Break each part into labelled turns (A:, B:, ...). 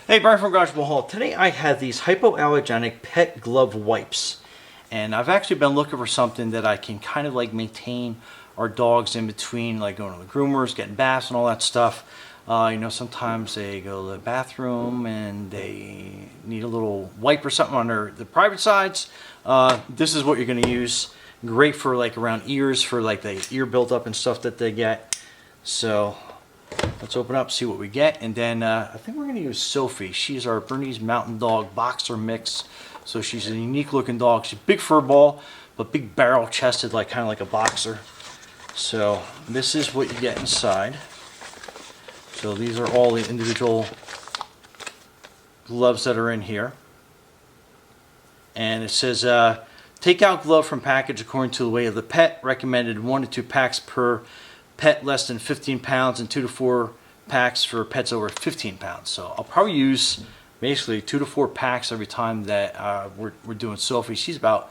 A: Hey, Brian from Garage Hall. Today I have these hypoallergenic pet glove wipes. And I've actually been looking for something that I can kind of like maintain our dogs in between, like going to the groomers, getting baths and all that stuff. Sometimes they go to the bathroom and they need a little wipe or something on the private sides. This is what you're going to use. Great for like around ears, for like the ear buildup and stuff that they get. So let's open up, see what we get, and then I think we're going to use Sophie. She's our Bernese Mountain Dog boxer mix. So she's a unique looking dog. She's a big fur ball, but big barrel chested, like kind of like a boxer. So this is what you get inside. So these are all the individual gloves that are in here. And it says, take out glove from package according to the weight of the pet. Recommended 1 to 2 packs per pet less than 15 pounds and 2 to 4 packs for pets over 15 pounds. So I'll probably use basically 2 to 4 packs every time that we're doing Sophie. She's about,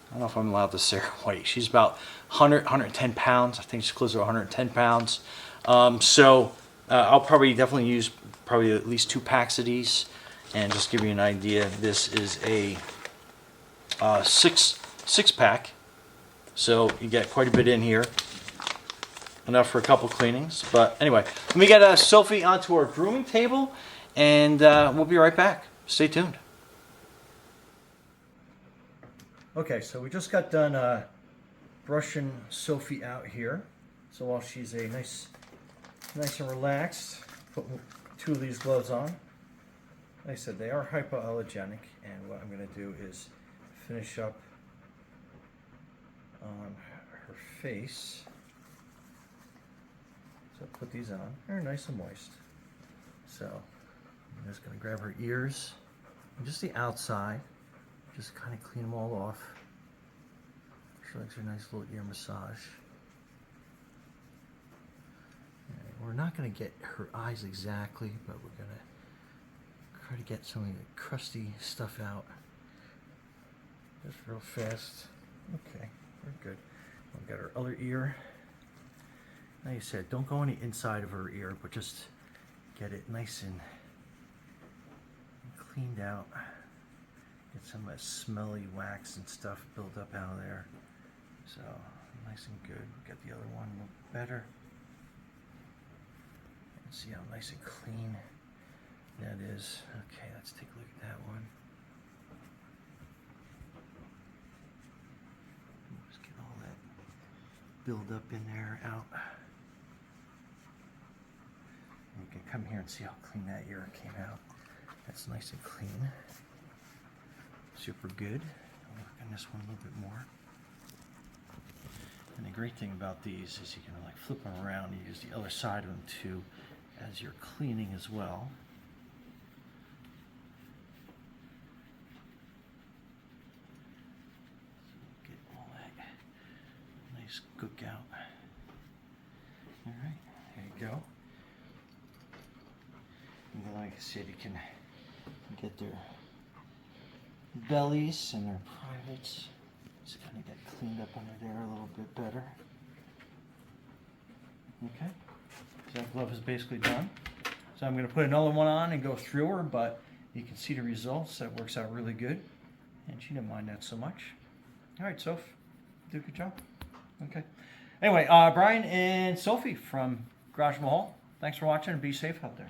A: I don't know if I'm allowed to say her weight. She's about 110 pounds. I think she's close to 110 pounds. I'll probably definitely use probably at least 2 packs of these. And just give you an idea, this is a six pack. So you get quite a bit in here. Enough for a couple cleanings. But anyway, let me get Sophie onto our grooming table, and we'll be right back. Stay tuned. Okay, so we just got done brushing Sophie out here. So while she's nice and relaxed, put 2 of these gloves on. Like I said, they are hypoallergenic, and what I'm going to do is finish up on her face. So put these on. They're nice and moist. So I'm just going to grab her ears and just the outside. Just kind of clean them all off. She likes her nice little ear massage. And we're not going to get her eyes exactly, but we're going to try to get some of the crusty stuff out. Just real fast. Okay, we're good. We've got her other ear. Like I said, don't go on the inside of her ear, but just get it nice and cleaned out. Get some of that smelly wax and stuff built up out of there. So, nice and good. Get the other one a little better. And see how nice and clean that is. Okay, let's take a look at that one. Just get all that build up in there, out. You can come here and see how clean that ear came out. That's nice and clean. Super good. I'll work on this one a little bit more. And the great thing about these is you can like flip them around and use the other side of them too as you're cleaning as well. So get all that nice gook out. All right, there you go. And then, like I said, you can get their bellies and their privates. Just kind of get cleaned up under there a little bit better. Okay, so that glove is basically done. So I'm going to put another one on and go through her, but you can see the results. That works out really good. And she didn't mind that so much. All right, Soph, do a good job. Okay. Anyway, Brian and Sophie from Garage Hall. Thanks for watching and be safe out there.